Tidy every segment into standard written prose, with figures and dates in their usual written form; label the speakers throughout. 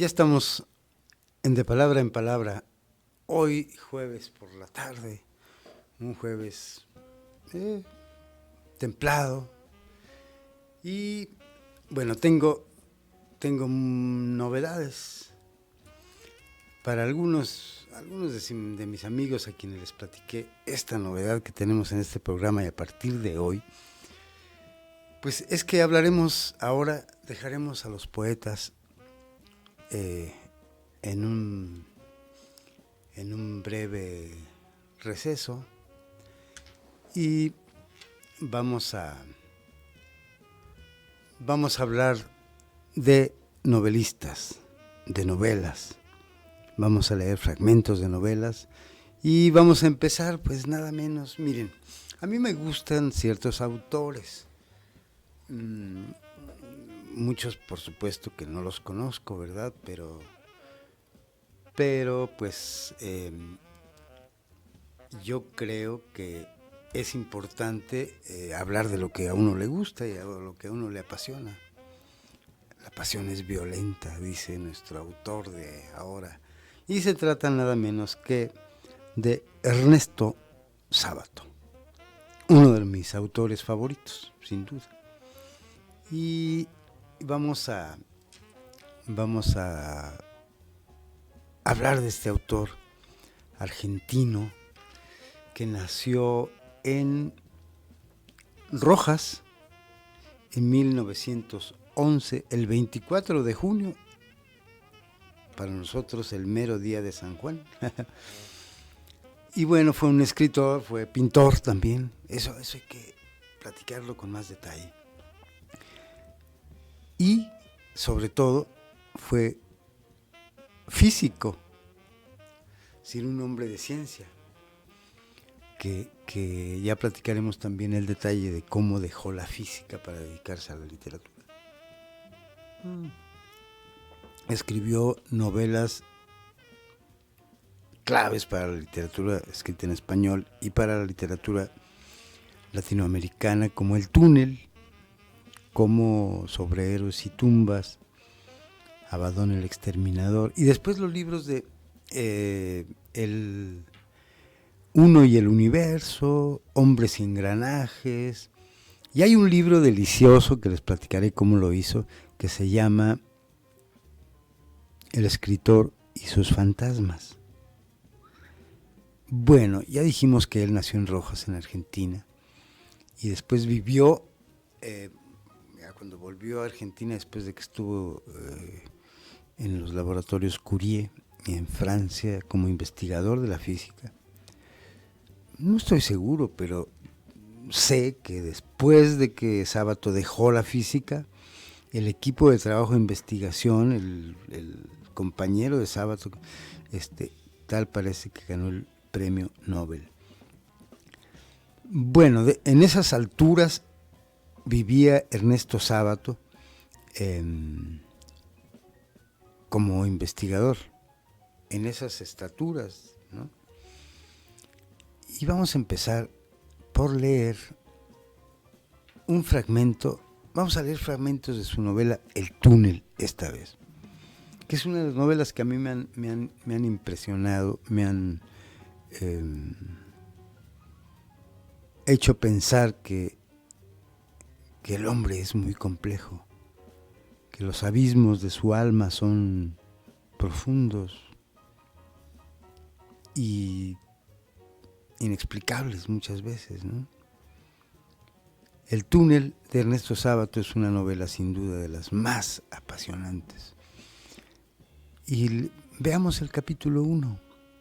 Speaker 1: Ya estamos De Palabra en Palabra, hoy jueves por la tarde, un jueves templado. Y bueno, tengo novedades para algunos de mis amigos a quienes les platiqué esta novedad que tenemos en este programa, y a partir de hoy, pues es que hablaremos ahora, dejaremos a los poetas en un breve receso y vamos a hablar de novelistas, de novelas. Vamos a leer fragmentos de novelas y vamos a empezar, pues nada menos. Miren, a mí me gustan ciertos autores. Muchos, por supuesto, que no los conozco, ¿verdad? Pero pues yo creo que es importante hablar de lo que a uno le gusta y de lo que a uno le apasiona. La pasión es violenta, dice nuestro autor de ahora. Y se trata nada menos que de Ernesto Sábato, uno de mis autores favoritos, sin duda. Y vamos a hablar de este autor argentino que nació en Rojas en 1911, el 24 de junio, para nosotros el mero día de San Juan. Y bueno, fue un escritor, fue pintor también, eso hay que platicarlo con más detalle. Y sobre todo fue físico, sin un hombre de ciencia, que ya platicaremos también el detalle de cómo dejó la física para dedicarse a la literatura. Escribió novelas claves para la literatura escrita en español y para la literatura latinoamericana, como El túnel, como Sobre héroes y tumbas, Abadón el exterminador, y después los libros de El Uno y el universo, Hombres y engranajes. Y hay un libro delicioso que les platicaré cómo lo hizo, que se llama El escritor y sus fantasmas. Bueno, ya dijimos que él nació en Rojas, en Argentina, y después vivió, cuando volvió a Argentina, después de que estuvo en los laboratorios Curie, en Francia, como investigador de la física. No estoy seguro, pero sé que después de que Sábato dejó la física, el equipo de trabajo de investigación, el compañero de Sábato, tal parece que ganó el premio Nobel. Bueno, en esas alturas vivía Ernesto Sábato como investigador, en esas estaturas, ¿no? Y vamos a empezar por leer un fragmento. Vamos a leer fragmentos de su novela El túnel, esta vez, que es una de las novelas que a mí me han impresionado, me han hecho pensar que el hombre es muy complejo, que los abismos de su alma son profundos y inexplicables muchas veces, ¿no? El túnel de Ernesto Sábato es una novela sin duda de las más apasionantes. Y veamos el capítulo 1.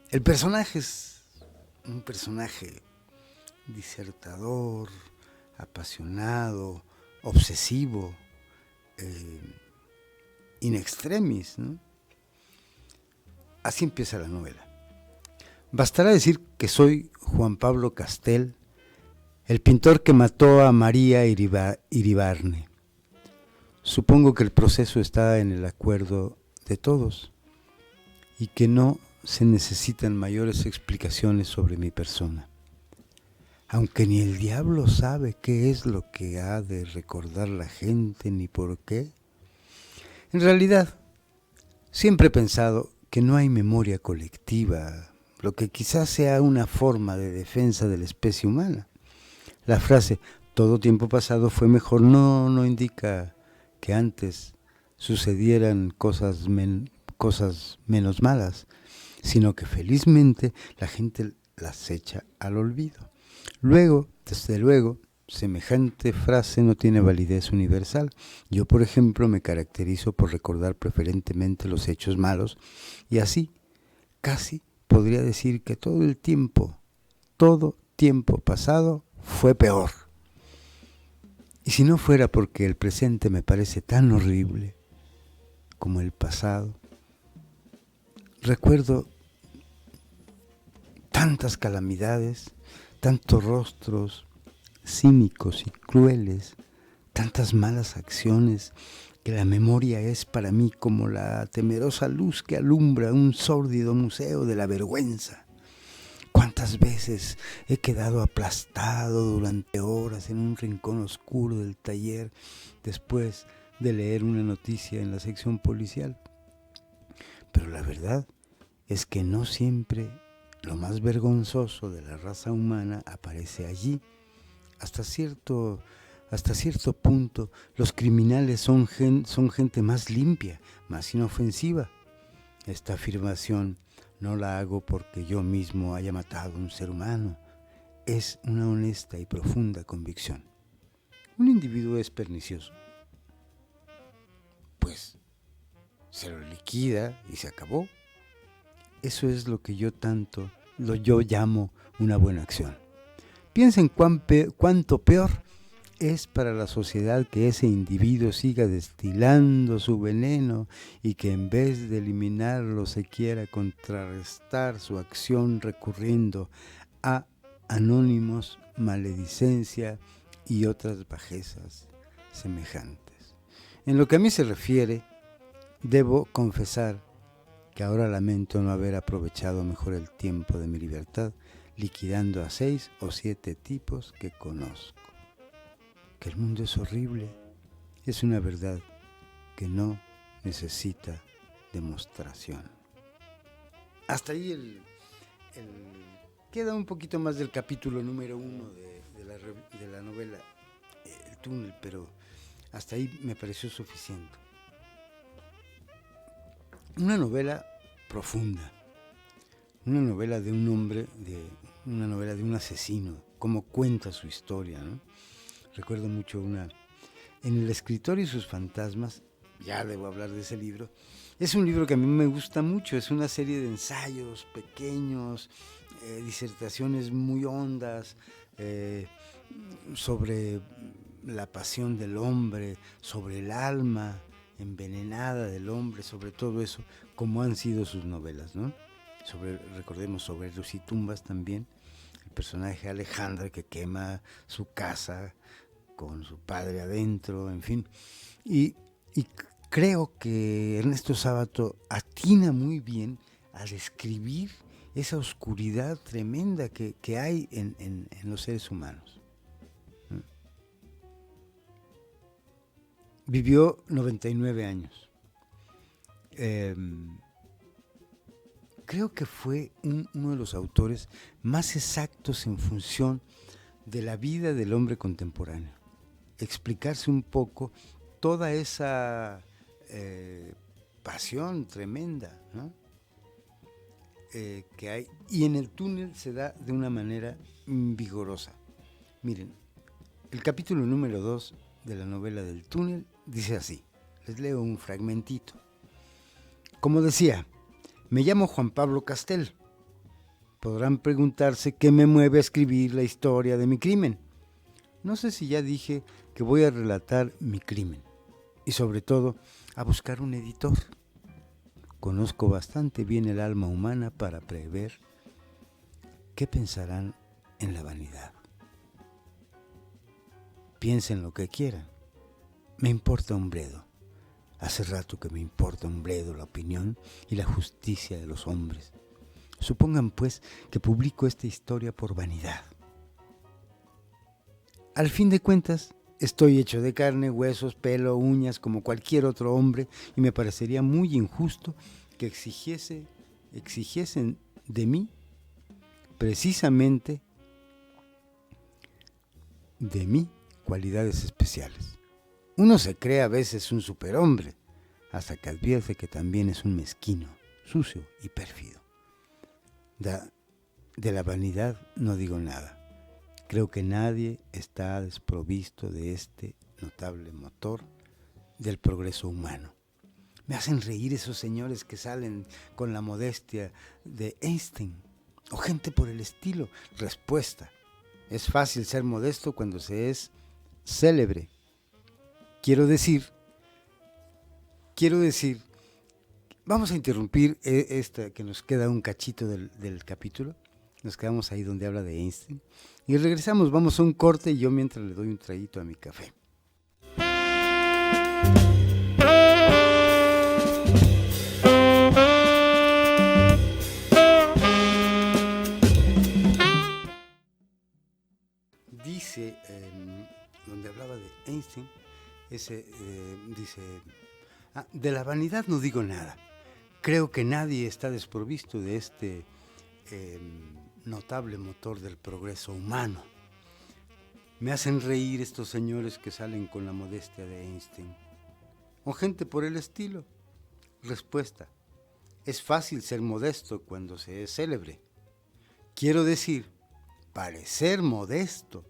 Speaker 1: El personaje es un personaje disertador, apasionado, obsesivo, in extremis, ¿no? Así empieza la novela. Bastará decir que soy Juan Pablo Castel, el pintor que mató a María Iribarne. Supongo que el proceso está en el acuerdo de todos y que no se necesitan mayores explicaciones sobre mi persona. Aunque ni el diablo sabe qué es lo que ha de recordar la gente ni por qué. En realidad, Siempre he pensado que no hay memoria colectiva, lo que quizás sea una forma de defensa de la especie humana. La frase todo tiempo pasado fue mejor no indica que antes sucedieran cosas menos malas, sino que felizmente la gente las echa al olvido. Luego, desde luego, semejante frase no tiene validez universal. Yo, por ejemplo, me caracterizo por recordar preferentemente los hechos malos y así, casi podría decir que todo tiempo pasado fue peor. Y si no fuera porque el presente me parece tan horrible como el pasado, recuerdo tantas calamidades, tantos rostros cínicos y crueles, tantas malas acciones, que la memoria es para mí como la temerosa luz que alumbra un sórdido museo de la vergüenza. ¿Cuántas veces he quedado aplastado durante horas en un rincón oscuro del taller después de leer una noticia en la sección policial? Pero la verdad es que no siempre lo más vergonzoso de la raza humana aparece allí. Hasta cierto punto, los criminales son gente más limpia, más inofensiva. Esta afirmación no la hago porque yo mismo haya matado a un ser humano. Es una honesta y profunda convicción. Un individuo es pernicioso, pues se lo liquida y se acabó. Eso es lo que yo llamo una buena acción. Piensen cuánto peor es para la sociedad que ese individuo siga destilando su veneno y que en vez de eliminarlo se quiera contrarrestar su acción recurriendo a anónimos, maledicencia y otras bajezas semejantes. En lo que a mí se refiere, debo confesar que ahora lamento no haber aprovechado mejor el tiempo de mi libertad liquidando a 6 o 7 tipos que conozco. Que el mundo es horrible es una verdad que no necesita demostración. Hasta ahí queda un poquito más del capítulo número 1 de la novela El túnel, pero hasta ahí me pareció suficiente. Una novela profunda, una novela de un hombre, una novela de un asesino, cómo cuenta su historia, ¿no? Recuerdo mucho en El escritor y sus fantasmas, ya debo hablar de ese libro. Es un libro que a mí me gusta mucho, es una serie de ensayos pequeños, disertaciones muy hondas sobre la pasión del hombre, sobre el alma envenenada del hombre, sobre todo eso, como han sido sus novelas, ¿no? Recordemos sobre Luz y Tumbas también, el personaje Alejandra que quema su casa con su padre adentro, en fin. Y creo que Ernesto Sábato atina muy bien a describir esa oscuridad tremenda que hay en los seres humanos. Vivió 99 años. Creo que fue uno de los autores más exactos en función de la vida del hombre contemporáneo. Explicarse un poco toda esa pasión tremenda, ¿no? Que hay. Y en el túnel se da de una manera vigorosa. Miren, el capítulo número 2 de la novela del túnel dice así. Les leo un fragmentito. Como decía, me llamo Juan Pablo Castel. Podrán preguntarse qué me mueve a escribir la historia de mi crimen. No sé si ya dije que voy a relatar mi crimen y sobre todo a buscar un editor. Conozco bastante bien el alma humana para prever qué pensarán en la vanidad. Piensen lo que quieran. Me importa un bledo. Hace rato que me importa un bledo la opinión y la justicia de los hombres. Supongan pues que publico esta historia por vanidad. Al fin de cuentas, Estoy hecho de carne, huesos, pelo, uñas, como cualquier otro hombre, y me parecería muy injusto que exigiesen de mí, precisamente de mí, cualidades especiales. Uno se cree a veces un superhombre, hasta que advierte que también es un mezquino, sucio y pérfido. De la vanidad no digo nada. Creo que nadie está desprovisto de este notable motor del progreso humano. Me hacen reír esos señores que salen con la modestia de Einstein o gente por el estilo. Respuesta: es fácil ser modesto cuando se es célebre. Quiero decir, vamos a interrumpir esta que nos queda un cachito del capítulo. Nos quedamos ahí donde habla de Einstein. Y regresamos, vamos a un corte y yo mientras le doy un traguito a mi café. Dice, donde hablaba de Einstein, dice, de la vanidad no digo nada. Creo que nadie está desprovisto de este notable motor del progreso humano. Me hacen reír estos señores que salen con la modestia de Einstein o gente por el estilo. Respuesta: es fácil ser modesto cuando se es célebre. Quiero decir, parecer modesto,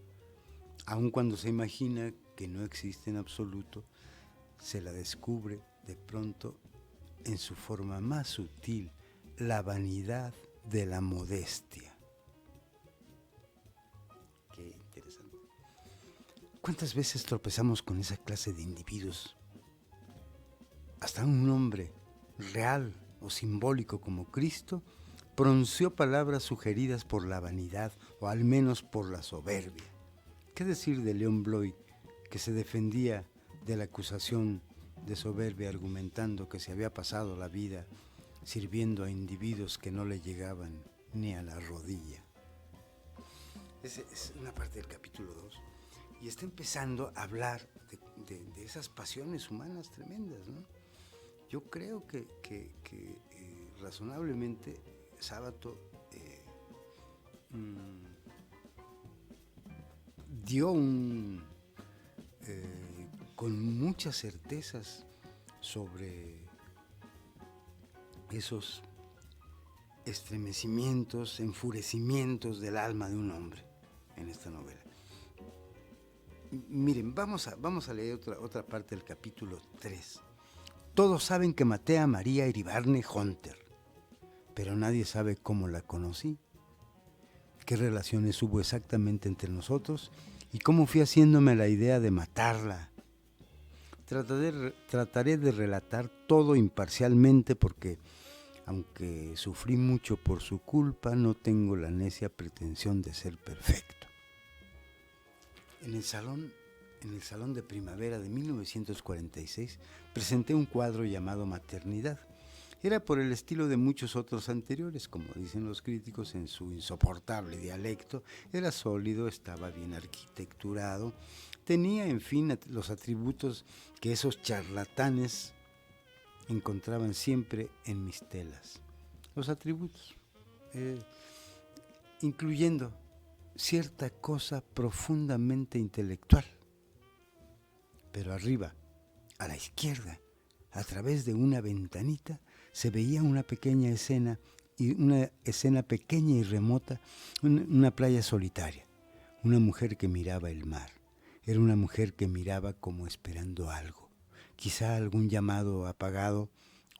Speaker 1: aun cuando se imagina que no existe en absoluto, se la descubre de pronto en su forma más sutil, la vanidad de la modestia. Qué interesante. ¿Cuántas veces tropezamos con esa clase de individuos? Hasta un hombre real o simbólico como Cristo pronunció palabras sugeridas por la vanidad o al menos por la soberbia. ¿Qué decir de León Bloy, que se defendía de la acusación de soberbia argumentando que se había pasado la vida sirviendo a individuos que no le llegaban ni a la rodilla? Es una parte del capítulo 2 y está empezando a hablar de esas pasiones humanas tremendas, ¿no? Yo creo que razonablemente Sábato dio con muchas certezas sobre esos estremecimientos, enfurecimientos del alma de un hombre en esta novela. Miren, vamos a leer otra parte del capítulo 3. Todos saben que maté a María Iribarne Hunter, pero nadie sabe cómo la conocí, qué relaciones hubo exactamente entre nosotros y cómo fui haciéndome la idea de matarla. Trataré de relatar todo imparcialmente porque, aunque sufrí mucho por su culpa, no tengo la necia pretensión de ser perfecto. En el salón de primavera de 1946 presenté un cuadro llamado Maternidad. Era por el estilo de muchos otros anteriores, como dicen los críticos en su insoportable dialecto. Era sólido, estaba bien arquitecturado, tenía, en fin, los atributos que esos charlatanes encontraban siempre en mis telas. Los atributos, incluyendo cierta cosa profundamente intelectual. Pero arriba, a la izquierda, a través de una ventanita, se veía una pequeña escena, y una escena pequeña y remota, una playa solitaria, una mujer que miraba el mar. Era una mujer que miraba como esperando algo, quizá algún llamado apagado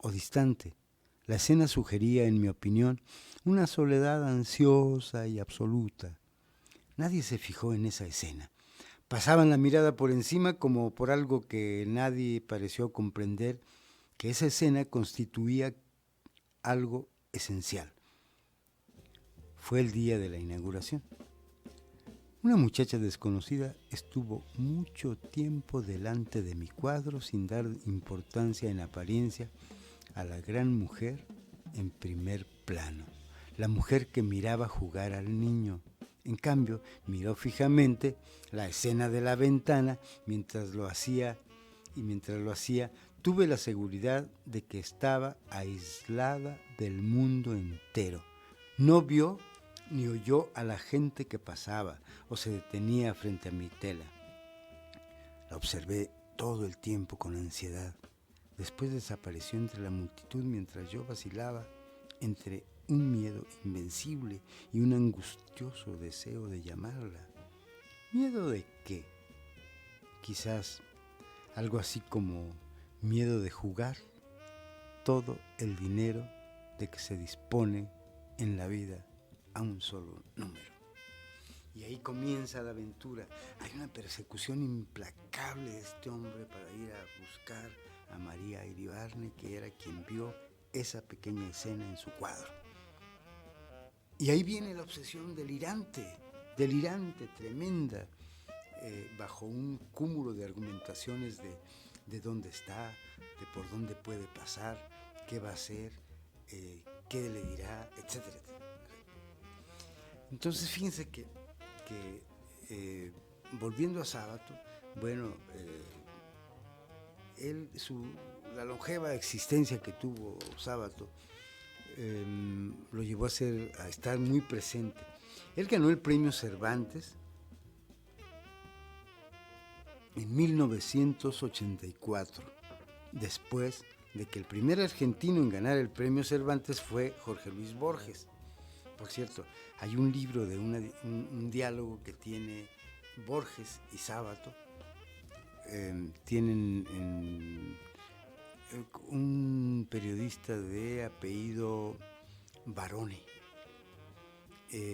Speaker 1: o distante. La escena sugería, en mi opinión, una soledad ansiosa y absoluta. Nadie se fijó en esa escena. Pasaban la mirada por encima como por algo que nadie pareció comprender, que esa escena constituía algo esencial. Fue el día de la inauguración. Una muchacha desconocida estuvo mucho tiempo delante de mi cuadro sin dar importancia en apariencia a la gran mujer en primer plano. La mujer que miraba jugar al niño, En cambio, miró fijamente la escena de la ventana mientras lo hacía, y mientras lo hacía, tuve la seguridad de que estaba aislada del mundo entero. No vio ni oyó a la gente que pasaba o se detenía frente a mi tela. La observé todo el tiempo con ansiedad. Después desapareció entre la multitud mientras yo vacilaba entre un miedo invencible y un angustioso deseo de llamarla. ¿Miedo de qué? Quizás algo así como miedo de jugar todo el dinero de que se dispone en la vida a un solo número. Y ahí comienza la aventura. Hay una persecución implacable de este hombre para ir a buscar a María Iribarne, que era quien vio esa pequeña escena en su cuadro. Y ahí viene la obsesión delirante, tremenda, bajo un cúmulo de argumentaciones de dónde está, de por dónde puede pasar, qué va a hacer, qué le dirá, etcétera, etcétera. Entonces fíjense que volviendo a Sábato, bueno, la longeva existencia que tuvo Sábato lo llevó a estar muy presente. Él ganó el premio Cervantes en 1984, después de que el primer argentino en ganar el premio Cervantes fue Jorge Luis Borges. Por cierto, hay un libro de un diálogo que tiene Borges y Sábato. Tienen un periodista de apellido Barone.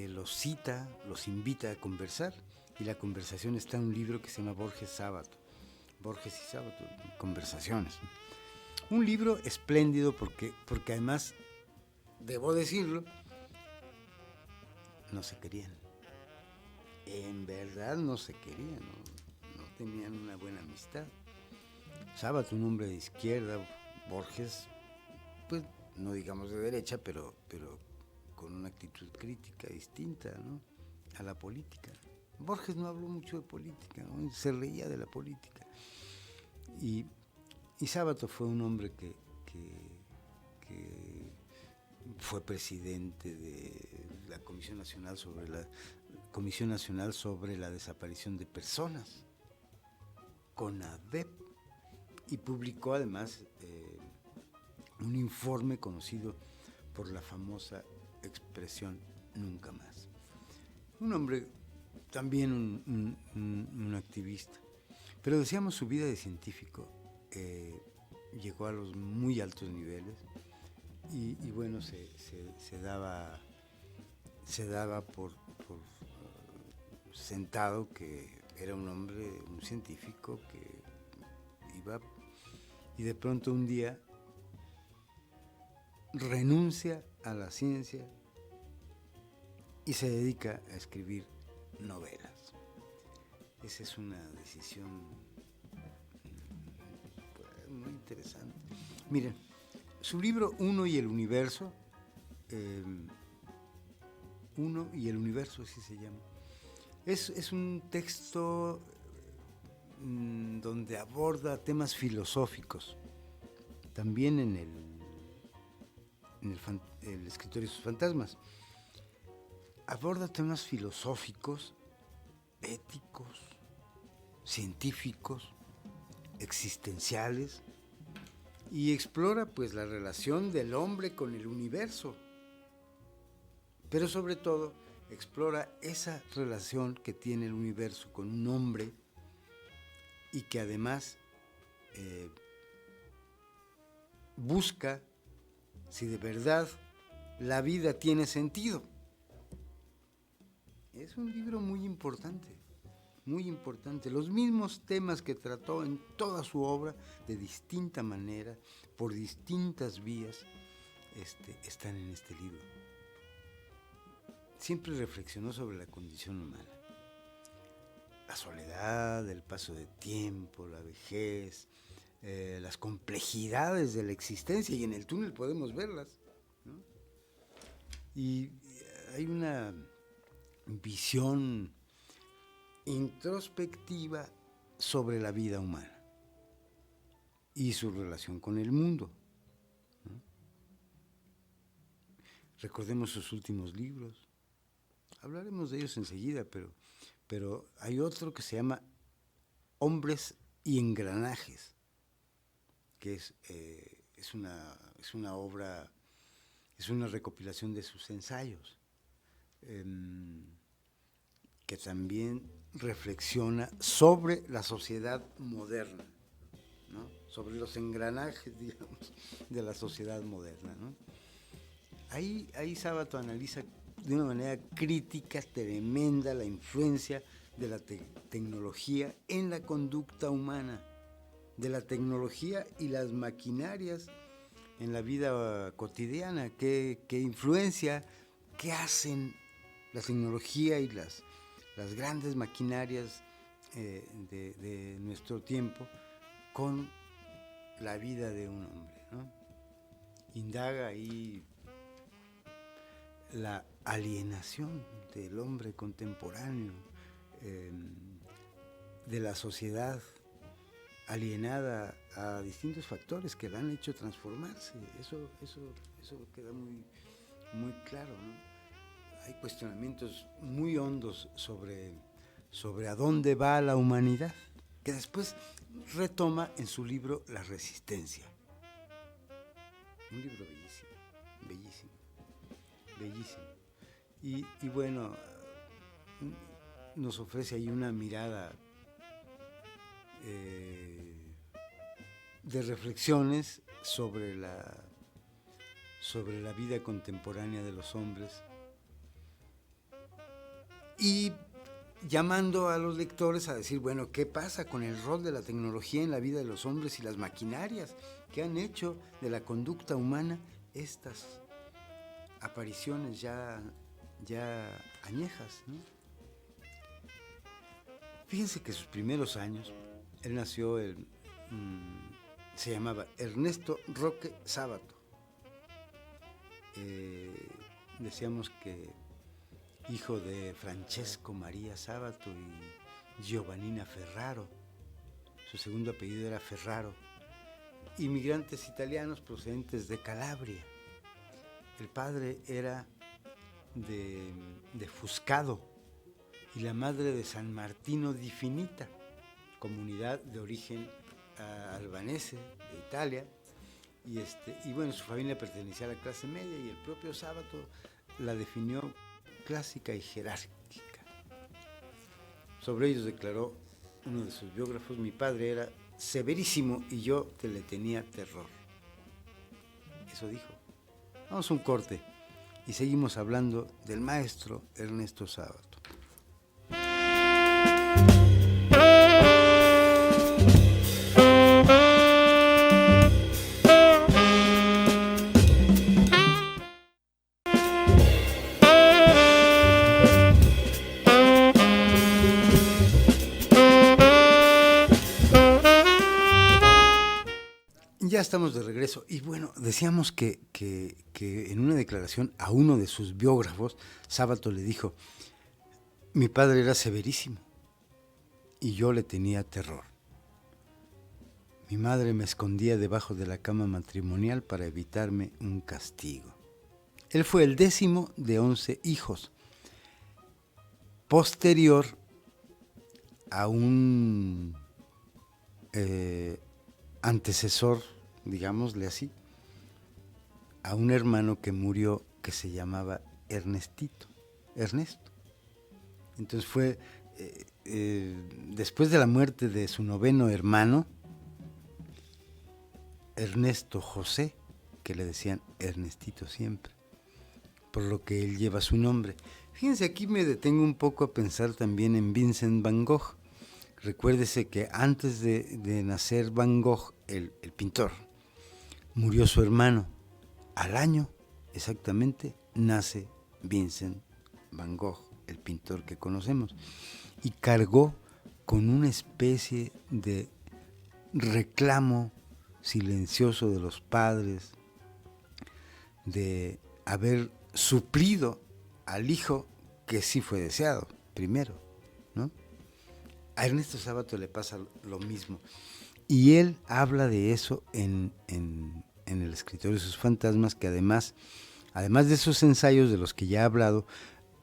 Speaker 1: Los cita, los invita a conversar, y la conversación está en un libro que se llama Borges y Sábato, conversaciones. Un libro espléndido porque además, debo decirlo, no se querían. En verdad no se querían, no tenían una buena amistad. Sábato, un hombre de izquierda, Borges, pues no digamos de derecha, pero con una actitud crítica distinta, ¿no?, a la política. Borges no habló mucho de política, ¿no?, se reía de la política. Y Sábato fue un hombre que fue presidente de la Comisión Nacional sobre la Desaparición de Personas, CONADEP, y publicó además un informe conocido por la famosa expresión nunca más. Un hombre, también un activista, pero decíamos, su vida de científico llegó a los muy altos niveles. Y bueno, se daba por sentado que era un hombre, un científico que iba, y de pronto un día renuncia a la ciencia y se dedica a escribir novelas. Esa es una decisión muy interesante. Miren, su libro Uno y el Universo, así se llama, es un texto donde aborda temas filosóficos. También en el escritor y sus fantasmas, aborda temas filosóficos, éticos, científicos, existenciales, y explora pues la relación del hombre con el universo, pero sobre todo explora esa relación que tiene el universo con un hombre, y que además busca si de verdad la vida tiene sentido. Es un libro muy importante, muy importante. Los mismos temas que trató en toda su obra, de distinta manera, por distintas vías, están en este libro. Siempre reflexionó sobre la condición humana. La soledad, el paso del tiempo, la vejez, las complejidades de la existencia, y en el túnel podemos verlas, ¿no? Y hay una visión introspectiva sobre la vida humana y su relación con el mundo, ¿no? Recordemos sus últimos libros, hablaremos de ellos enseguida, pero hay otro que se llama Hombres y Engranajes, que es una obra, es una recopilación de sus ensayos, que también reflexiona sobre la sociedad moderna, ¿no? Sobre los engranajes, digamos, de la sociedad moderna, ¿no? Ahí Sábato analiza de una manera crítica tremenda la influencia de la tecnología en la conducta humana, de la tecnología y las maquinarias en la vida cotidiana, qué influencia, qué hacen la tecnología y las grandes maquinarias de nuestro tiempo con la vida de un hombre, ¿no? Indaga ahí la alienación del hombre contemporáneo, de la sociedad alienada a distintos factores que la han hecho transformarse. Eso queda muy claro, ¿no? Hay cuestionamientos muy hondos sobre a dónde va la humanidad, que después retoma en su libro La Resistencia. Un libro bellísimo, bellísimo, bellísimo. Y bueno, nos ofrece ahí una mirada de reflexiones sobre la vida contemporánea de los hombres, y llamando a los lectores a decir, bueno, ¿qué pasa con el rol de la tecnología en la vida de los hombres y las maquinarias que han hecho de la conducta humana estas apariciones ya añejas, ¿no? Fíjense que sus primeros años, él nació, se llamaba Ernesto Roque Sábato. Decíamos que hijo de Francesco María Sábato y Giovannina Ferraro. Su segundo apellido era Ferraro. Inmigrantes italianos procedentes de Calabria. El padre era de Fuscado y la madre de San Martino di Finita, comunidad de origen albanese de Italia. Y bueno, su familia pertenecía a la clase media y el propio Sábato la definió clásica y jerárquica. Sobre ellos declaró uno de sus biógrafos: mi padre era severísimo y yo le tenía terror. Eso dijo. Vamos a un corte y seguimos hablando del maestro Ernesto Sábato. Ya estamos de regreso y bueno, decíamos que en una declaración a uno de sus biógrafos, Sábato le dijo: mi padre era severísimo y yo le tenía terror. Mi madre me escondía debajo de la cama matrimonial para evitarme un castigo. Él fue el 10º de 11 hijos, posterior a un antecesor, digámosle así, a un hermano que murió que se llamaba Ernesto. Entonces fue, después de la muerte de su 9º hermano, Ernesto José, que le decían Ernestito siempre, por lo que él lleva su nombre. Fíjense, aquí me detengo un poco a pensar también en Vincent Van Gogh. Recuérdese que antes de nacer Van Gogh, el pintor, murió su hermano. Al año, exactamente, nace Vincent Van Gogh, el pintor que conocemos, y cargó con una especie de reclamo silencioso de los padres de haber suplido al hijo que sí fue deseado, primero, ¿no? A Ernesto Sábato le pasa lo mismo. Y él habla de eso en El escritorio de sus fantasmas, que además de esos ensayos de los que ya he hablado,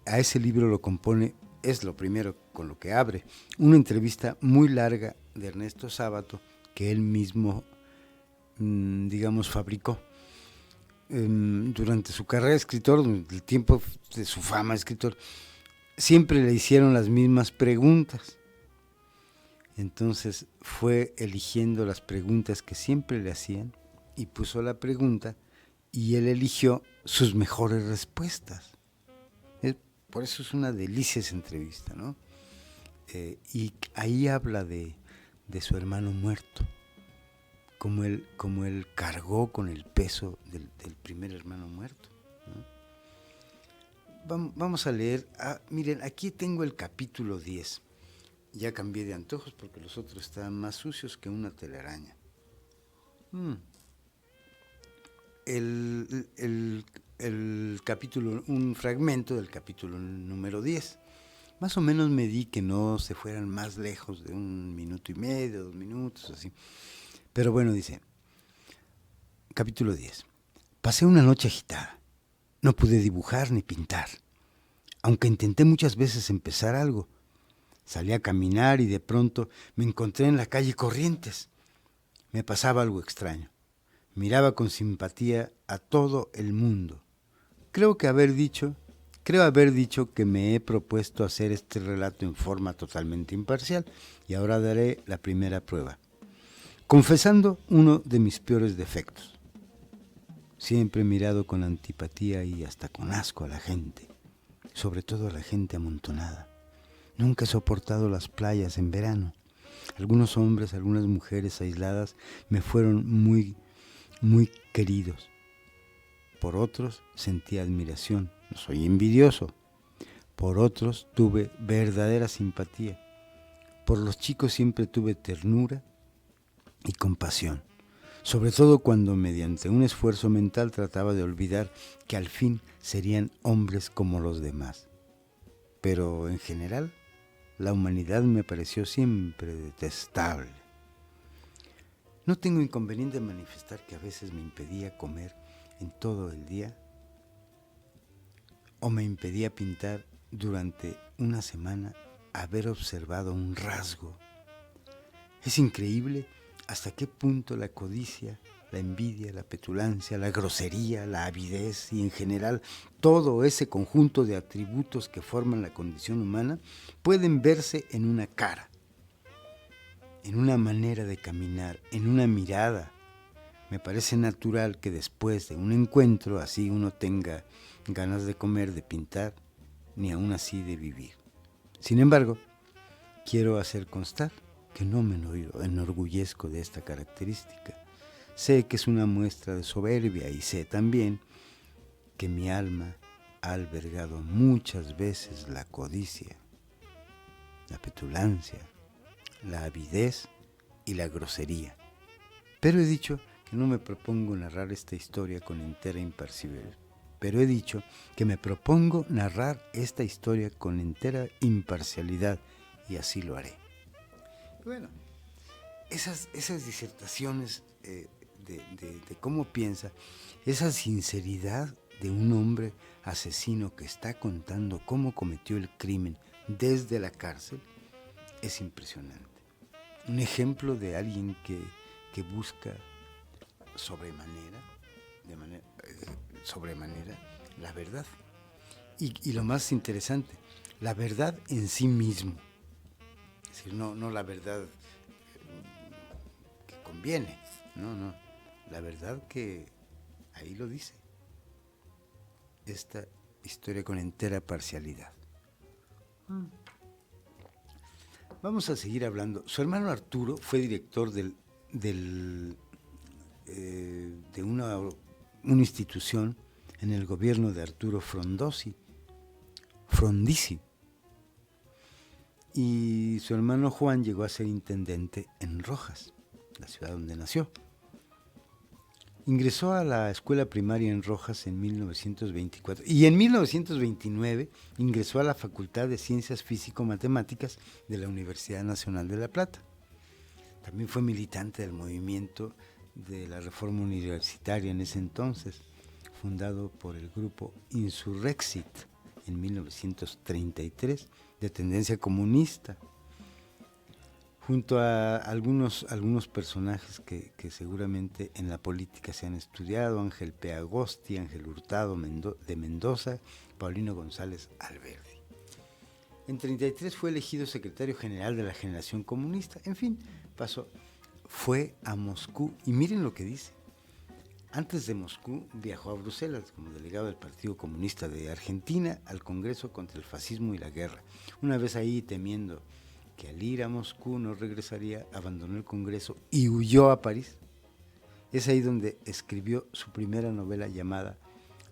Speaker 1: a ese libro lo compone, es lo primero con lo que abre, una entrevista muy larga de Ernesto Sábato que él mismo, digamos, fabricó. Durante su carrera de escritor, durante el tiempo de su fama de escritor, siempre le hicieron las mismas preguntas. Entonces fue eligiendo las preguntas que siempre le hacían y puso la pregunta y él eligió sus mejores respuestas. Por eso es una delicia esa entrevista, ¿no? Y ahí habla de su hermano muerto, como él cargó con el peso del primer hermano muerto, ¿no? Vamos a leer, miren, aquí tengo el capítulo 10. Ya cambié de antojos porque los otros estaban más sucios que una telaraña. El capítulo, un fragmento del capítulo número 10. Más o menos medí que no se fueran más lejos de 1 minuto y medio, 2 minutos, así. Pero bueno, dice, capítulo 10. Pasé una noche agitada. No pude dibujar ni pintar. Aunque intenté muchas veces empezar algo. Salí a caminar y de pronto me encontré en la calle Corrientes. Me pasaba algo extraño. Miraba con simpatía a todo el mundo. Creo haber dicho que me he propuesto hacer este relato en forma totalmente imparcial y ahora daré la primera prueba. Confesando uno de mis peores defectos. Siempre he mirado con antipatía y hasta con asco a la gente, sobre todo a la gente amontonada. Nunca he soportado las playas en verano. Algunos hombres, algunas mujeres aisladas me fueron muy, muy queridos. Por otros sentí admiración, no soy envidioso. Por otros tuve verdadera simpatía. Por los chicos siempre tuve ternura y compasión. Sobre todo cuando mediante un esfuerzo mental trataba de olvidar que al fin serían hombres como los demás. Pero en general, la humanidad me pareció siempre detestable. No tengo inconveniente en manifestar que a veces me impedía comer en todo el día o me impedía pintar durante una semana haber observado un rasgo. Es increíble hasta qué punto la codicia, la envidia, la petulancia, la grosería, la avidez y en general todo ese conjunto de atributos que forman la condición humana pueden verse en una cara, en una manera de caminar, en una mirada. Me parece natural que después de un encuentro así uno tenga ganas de comer, de pintar, ni aún así de vivir. Sin embargo, quiero hacer constar que no me enorgullezco de esta característica. Sé que es una muestra de soberbia y sé también que mi alma ha albergado muchas veces la codicia, la petulancia, la avidez y la grosería. Pero he dicho que no me propongo narrar esta historia con entera imparcialidad. Pero he dicho que me propongo narrar esta historia con entera imparcialidad y así lo haré. Bueno, esas disertaciones de cómo piensa, esa sinceridad de un hombre asesino que está contando cómo cometió el crimen desde la cárcel, es impresionante. Un ejemplo de alguien que busca sobremanera la verdad. Y lo más interesante, la verdad en sí mismo. Es decir, no la verdad que conviene, no, la verdad que ahí lo dice. Esta historia con entera parcialidad. Vamos a seguir hablando. Su hermano Arturo fue director de una institución en el gobierno de Arturo Frondizi. Y su hermano Juan llegó a ser intendente en Rojas, la ciudad donde nació. Ingresó a la escuela primaria en Rojas en 1924 y en 1929 ingresó a la Facultad de Ciencias Físico-Matemáticas de la Universidad Nacional de La Plata. También fue militante del movimiento de la Reforma Universitaria en ese entonces, fundado por el grupo Insurrexit en 1933, de tendencia comunista, junto a algunos personajes que seguramente en la política se han estudiado: Ángel P. Agosti, Ángel Hurtado de Mendoza, Paulino González Alberdi. En 1933 fue elegido secretario general de la Generación Comunista. En fin, fue a Moscú, y miren lo que dice. Antes de Moscú viajó a Bruselas como delegado del Partido Comunista de Argentina al Congreso contra el Fascismo y la Guerra. Una vez ahí, temiendo que al ir a Moscú no regresaría, abandonó el Congreso y huyó a París. Es ahí donde escribió su primera novela llamada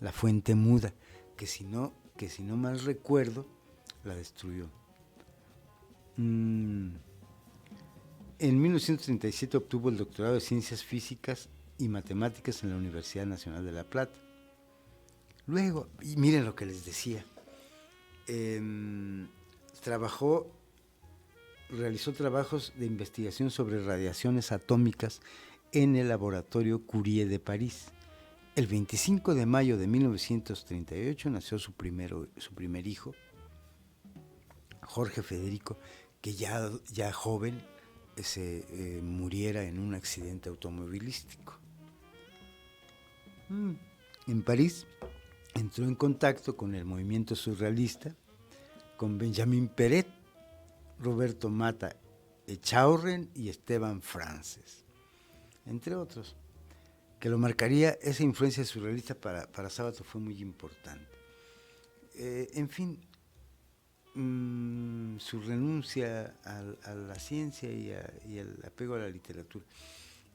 Speaker 1: La Fuente Muda, que si no mal recuerdo, la destruyó. En 1937 obtuvo el doctorado de Ciencias Físicas y Matemáticas en la Universidad Nacional de La Plata. Luego, y miren lo que les decía, realizó trabajos de investigación sobre radiaciones atómicas en el laboratorio Curie de París. El 25 de mayo de 1938 nació su primer hijo, Jorge Federico, que ya joven muriera en un accidente automovilístico. En París entró en contacto con el movimiento surrealista, con Benjamin Peret, Roberto Mata Echaurren y Esteban Frances, entre otros, que lo marcaría. Esa influencia surrealista para Sábato fue muy importante. En fin, su renuncia a la ciencia y el apego a la literatura.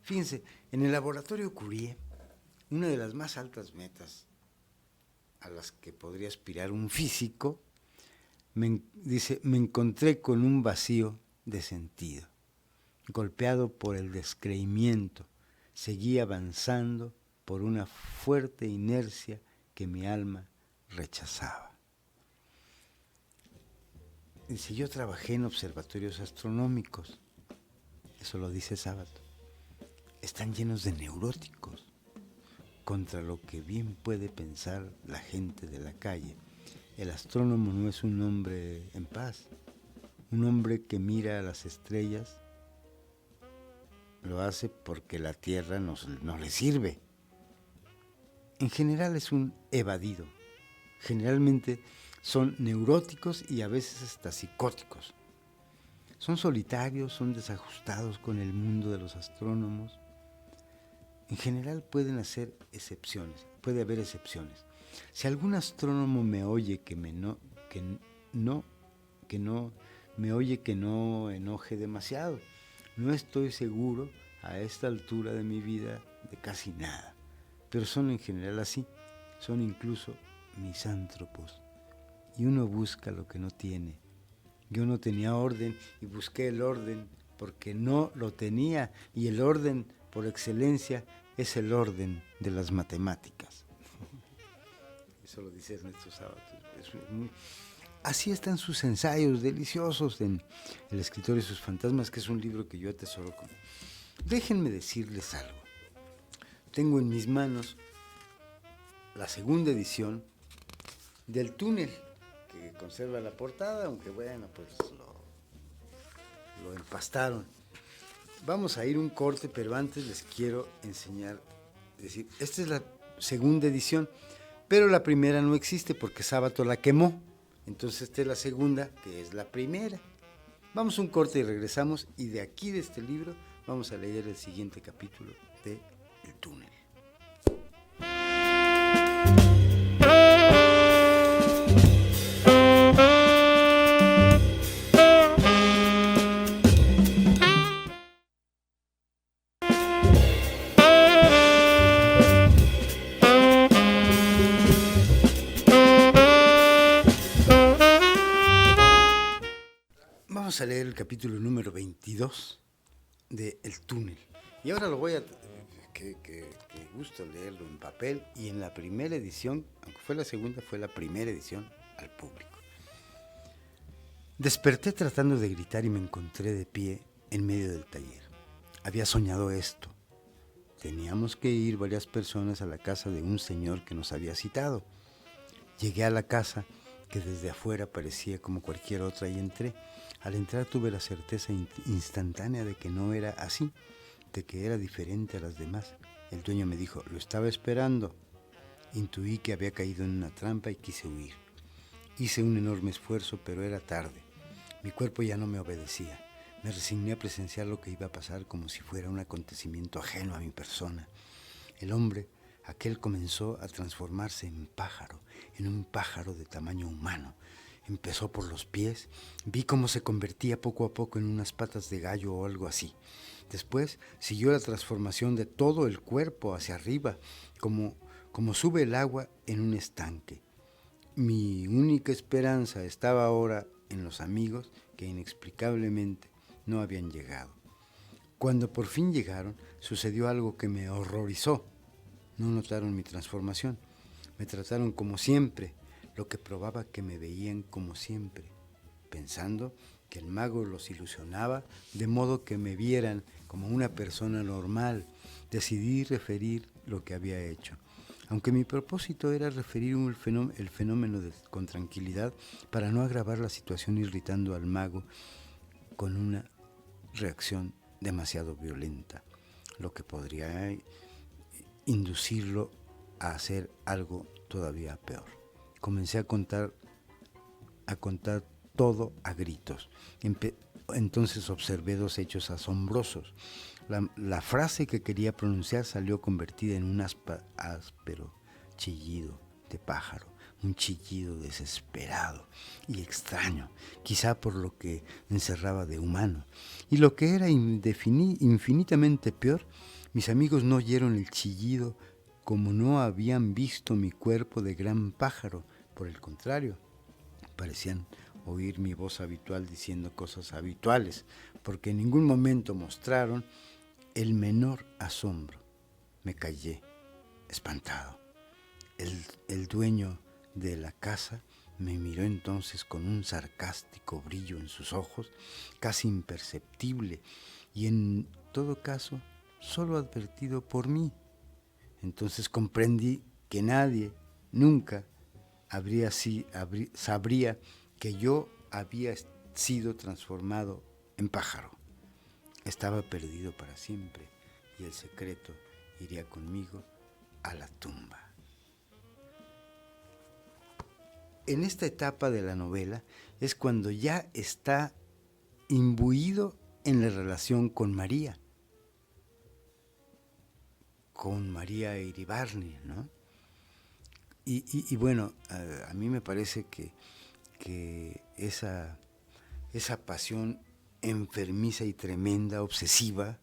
Speaker 1: Fíjense, en el laboratorio Curie, una de las más altas metas a las que podría aspirar un físico, me encontré con un vacío de sentido. Golpeado por el descreimiento, seguí avanzando por una fuerte inercia que mi alma rechazaba. Dice, yo trabajé en observatorios astronómicos, eso lo dice Sábato, están llenos de neuróticos, contra lo que bien puede pensar la gente de la calle. El astrónomo no es un hombre en paz, un hombre que mira a las estrellas, lo hace porque la Tierra no le sirve. En general es un evadido, generalmente son neuróticos y a veces hasta psicóticos. Son solitarios, son desajustados con el mundo de los astrónomos. En general puede haber excepciones. Si algún astrónomo me oye que no enoje demasiado. No estoy seguro a esta altura de mi vida de casi nada, pero son en general así, son incluso misántropos. Y uno busca lo que no tiene. Yo no tenía orden y busqué el orden porque no lo tenía, y el orden por excelencia es el orden de las matemáticas. Eso lo dice Ernesto Sábato. Así están sus ensayos deliciosos en El escritor y sus fantasmas, que es un libro que yo atesoro. Déjenme decirles algo. Tengo en mis manos la segunda edición del Túnel, que conserva la portada, aunque bueno, pues lo empastaron. Vamos a ir un corte, pero antes les quiero enseñar, esta es la segunda edición, pero la primera no existe porque Sábato la quemó. Entonces esta es la segunda, que es la primera. Vamos a un corte y regresamos, y de aquí, de este libro, vamos a leer el siguiente capítulo de El Túnel. Vamos a leer el capítulo número 22 de El Túnel. Y ahora qué gusto leerlo en papel, y en la primera edición, aunque fue la segunda, fue la primera edición al público. Desperté tratando de gritar y me encontré de pie en medio del taller. Había soñado esto. Teníamos que ir varias personas a la casa de un señor que nos había citado. Llegué a la casa, que desde afuera parecía como cualquier otra, y entré. Al entrar tuve la certeza instantánea de que no era así, de que era diferente a las demás. El dueño me dijo, lo estaba esperando. Intuí que había caído en una trampa y quise huir. Hice un enorme esfuerzo, pero era tarde. Mi cuerpo ya no me obedecía. Me resigné a presenciar lo que iba a pasar como si fuera un acontecimiento ajeno a mi persona. El hombre, aquel, comenzó a transformarse en pájaro, en un pájaro de tamaño humano. Empezó por los pies, vi cómo se convertía poco a poco en unas patas de gallo o algo así. Después siguió la transformación de todo el cuerpo hacia arriba, como sube el agua en un estanque. Mi única esperanza estaba ahora en los amigos que inexplicablemente no habían llegado. Cuando por fin llegaron, sucedió algo que me horrorizó. No notaron mi transformación. Me trataron como siempre, lo que probaba que me veían como siempre, pensando que el mago los ilusionaba de modo que me vieran como una persona normal. Decidí referir lo que había hecho. Aunque mi propósito era referir el fenómeno con tranquilidad para no agravar la situación irritando al mago con una reacción demasiado violenta, lo que podría inducirlo a hacer algo todavía peor. Comencé a contar todo a gritos. Entonces observé dos hechos asombrosos. La frase que quería pronunciar salió convertida en un áspero chillido de pájaro, un chillido desesperado y extraño, quizá por lo que encerraba de humano. Y lo que era infinitamente peor, mis amigos no oyeron el chillido como no habían visto mi cuerpo de gran pájaro. Por el contrario, parecían oír mi voz habitual diciendo cosas habituales, porque en ningún momento mostraron el menor asombro. Me callé, espantado. El dueño de la casa me miró entonces con un sarcástico brillo en sus ojos, casi imperceptible, y en todo caso, solo advertido por mí. Entonces comprendí que nadie, nunca, sabría que yo había sido transformado en pájaro. Estaba perdido para siempre y el secreto iría conmigo a la tumba. En esta etapa de la novela es cuando ya está imbuido en la relación con María Iribarne, ¿no? Y bueno, a mí me parece que esa pasión enfermiza y tremenda, obsesiva,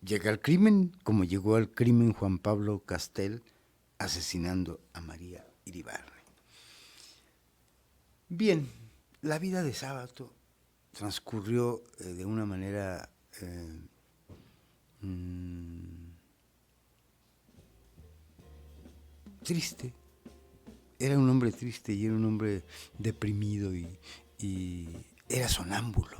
Speaker 1: llega al crimen, como llegó al crimen Juan Pablo Castel, asesinando a María Iribarne. Bien, la vida de Sábato transcurrió de una manera triste. Era un hombre triste y era un hombre deprimido y era sonámbulo.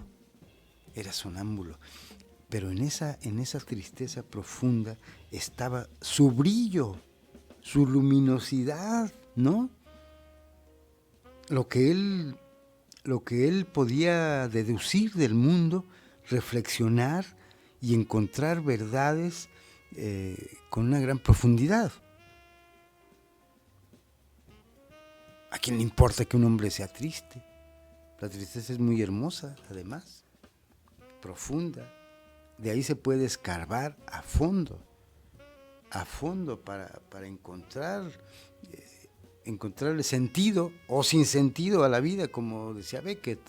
Speaker 1: Pero en esa tristeza profunda estaba su brillo, su luminosidad, ¿no? Lo que él podía deducir del mundo, reflexionar y encontrar verdades con una gran profundidad. ¿A quién le importa que un hombre sea triste? La tristeza es muy hermosa, además, profunda. De ahí se puede escarbar a fondo para encontrarle sentido o sin sentido a la vida, como decía Beckett,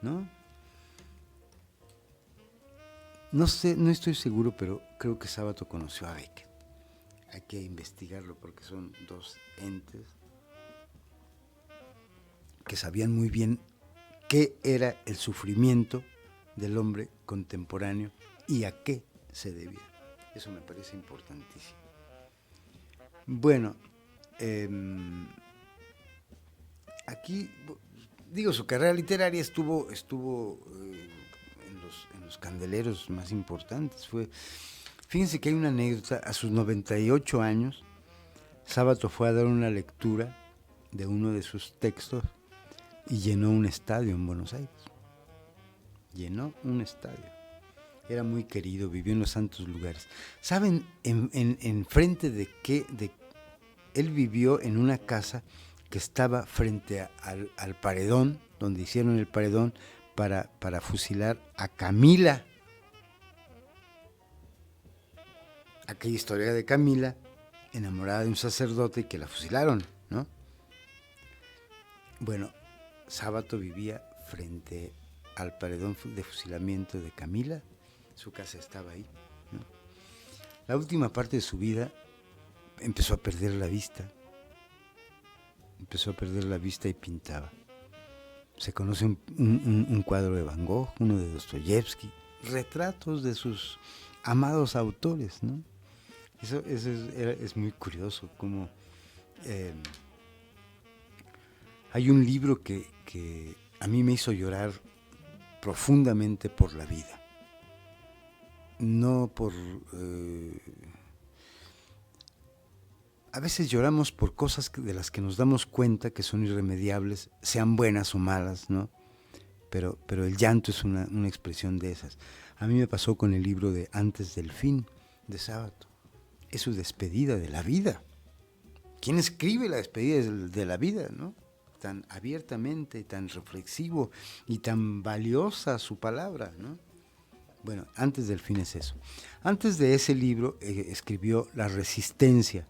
Speaker 1: ¿no? No sé, no estoy seguro, pero creo que Sábato conoció a Beckett. Hay que investigarlo porque son dos entes que sabían muy bien qué era el sufrimiento del hombre contemporáneo y a qué se debía. Eso me parece importantísimo. Bueno, aquí, digo, su carrera literaria estuvo en los candeleros más importantes. Fíjense que hay una anécdota. A sus 98 años, Sábato fue a dar una lectura de uno de sus textos y llenó un estadio en Buenos Aires. Llenó un estadio. Era muy querido, vivió en los santos lugares. ¿Saben en frente de qué? Él vivió en una casa que estaba frente al paredón, donde hicieron el paredón para fusilar a Camila. Aquella historia de Camila, enamorada de un sacerdote que la fusilaron, ¿no? Bueno, Sábato vivía frente al paredón de fusilamiento de Camila. Su casa estaba ahí, ¿no? La última parte de su vida empezó a perder la vista. Empezó a perder la vista y pintaba. Se conoce un cuadro de Van Gogh, uno de Dostoyevsky, retratos de sus amados autores, ¿no? Eso es muy curioso, como hay un libro que a mí me hizo llorar profundamente por la vida. No por... a veces lloramos por cosas de las que nos damos cuenta que son irremediables, sean buenas o malas, ¿no? Pero el llanto es una expresión de esas. A mí me pasó con el libro de Antes del fin, de Sábato. Es su despedida de la vida. ¿Quién escribe la despedida de la vida, no? Tan abiertamente, tan reflexivo y tan valiosa su palabra, ¿no? Bueno, Antes del fin es eso. Antes de ese libro escribió La Resistencia,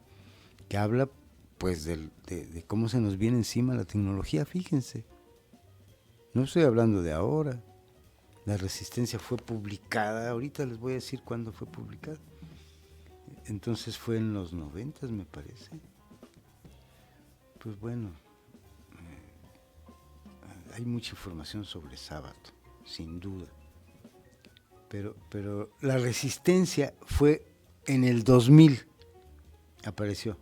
Speaker 1: que habla pues de cómo se nos viene encima la tecnología, fíjense. No estoy hablando de ahora. La Resistencia fue publicada, ahorita les voy a decir cuándo fue publicada. Entonces fue en los 90, me parece. Pues bueno, hay mucha información sobre Sábato, sin duda. Pero La Resistencia fue en el 2000, apareció.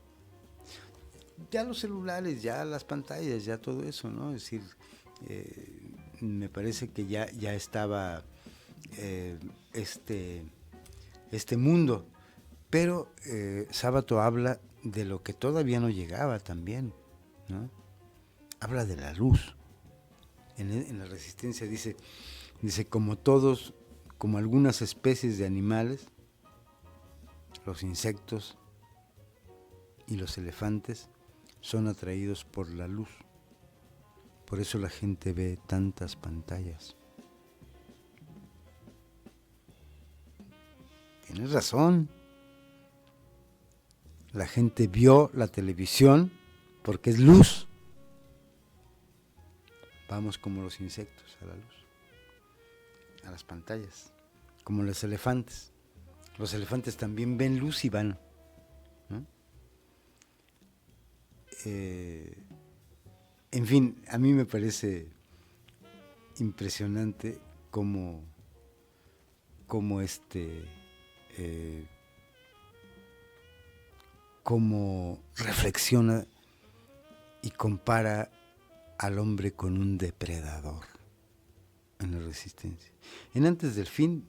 Speaker 1: Ya los celulares, ya las pantallas, ya todo eso, ¿no? Es decir, me parece que ya estaba este mundo. Pero Sábato habla de lo que todavía no llegaba también, ¿no? Habla de la luz. En La Resistencia dice, como todos, como algunas especies de animales, los insectos y los elefantes son atraídos por la luz. Por eso la gente ve tantas pantallas. Tienes razón. La gente vio la televisión porque es luz. Vamos como los insectos a la luz, a las pantallas, como los elefantes. Los elefantes también ven luz y van, ¿no? En fin, a mí me parece impresionante cómo reflexiona y compara al hombre con un depredador en La Resistencia. En Antes del fin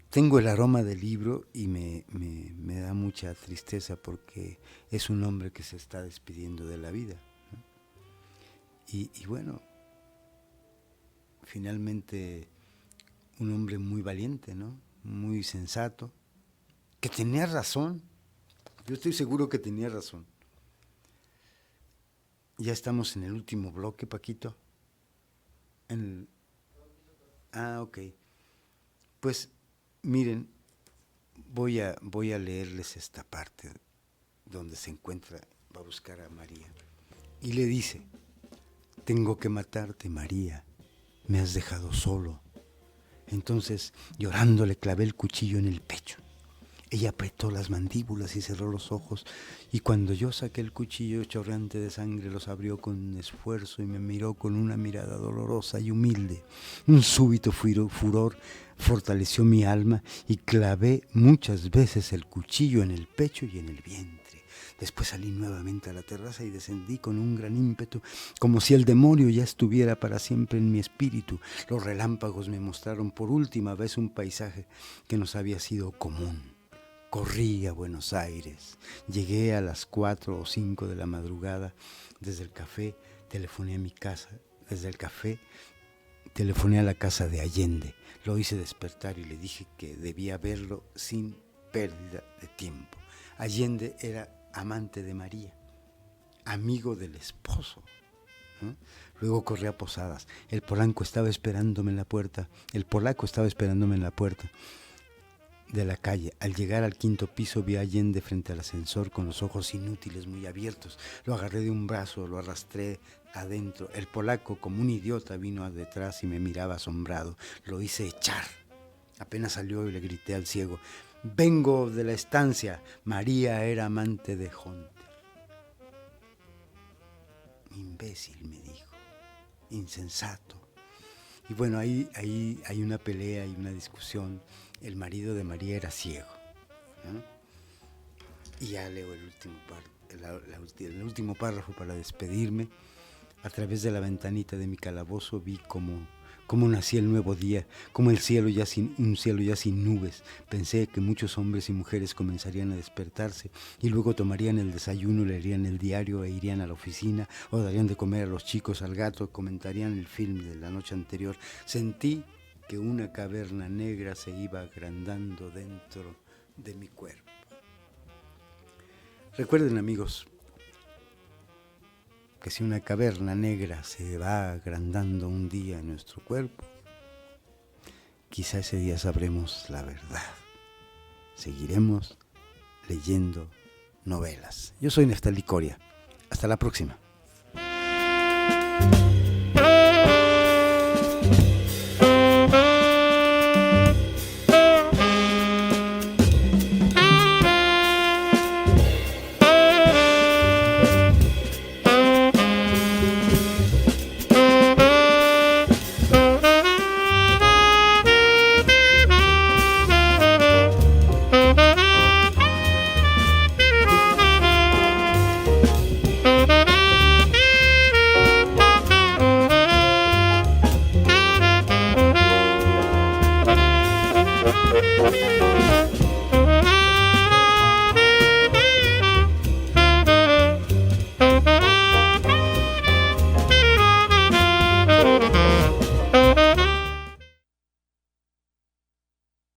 Speaker 1: tengo el aroma del libro y me da mucha tristeza porque es un hombre que se está despidiendo de la vida, ¿no? Y bueno, finalmente un hombre muy valiente, ¿no? Muy sensato, que tenía razón. Yo estoy seguro que tenía razón. Ya estamos en el último bloque, Paquito. Ok. Pues miren, voy a leerles esta parte donde se encuentra, va a buscar a María. Y le dice, tengo que matarte, María, me has dejado solo. Entonces, llorando, le clavé el cuchillo en el pecho. Ella apretó las mandíbulas y cerró los ojos, y cuando yo saqué el cuchillo chorreante de sangre, los abrió con esfuerzo y me miró con una mirada dolorosa y humilde. Un súbito furor fortaleció mi alma y clavé muchas veces el cuchillo en el pecho y en el vientre. Después salí nuevamente a la terraza y descendí con un gran ímpetu, como si el demonio ya estuviera para siempre en mi espíritu. Los relámpagos me mostraron por última vez un paisaje que nos había sido común. Corrí a Buenos Aires, llegué a las 4 o 5 de la madrugada. Desde el café telefoné a mi casa, desde el café telefoné a la casa de Allende. Lo hice despertar y le dije que debía verlo sin pérdida de tiempo. Allende era amante de María, amigo del esposo, ¿no? Luego corrí a Posadas. El polaco estaba esperándome en la puerta de la calle. Al llegar al 5º piso vi a Allende frente al ascensor con los ojos inútiles muy abiertos. Lo agarré de un brazo, lo arrastré adentro. El polaco, como un idiota, vino detrás y me miraba asombrado. Lo hice echar. Apenas salió y le grité al ciego: vengo de la estancia. María era amante de Hunter. Imbécil, me dijo. Insensato. Y bueno, ahí hay una pelea y una discusión. El marido de María era ciego, ¿no? Y ya leo el último párrafo para despedirme. A través de la ventanita de mi calabozo vi cómo nacía el nuevo día, como un cielo ya sin nubes. Pensé que muchos hombres y mujeres comenzarían a despertarse y luego tomarían el desayuno, leerían el diario e irían a la oficina, o darían de comer a los chicos, al gato, comentarían el film de la noche anterior. Sentí que una caverna negra se iba agrandando dentro de mi cuerpo. Recuerden, amigos, que si una caverna negra se va agrandando un día en nuestro cuerpo, quizá ese día sabremos la verdad. Seguiremos leyendo novelas. Yo soy Neftalí Coria. Hasta la próxima.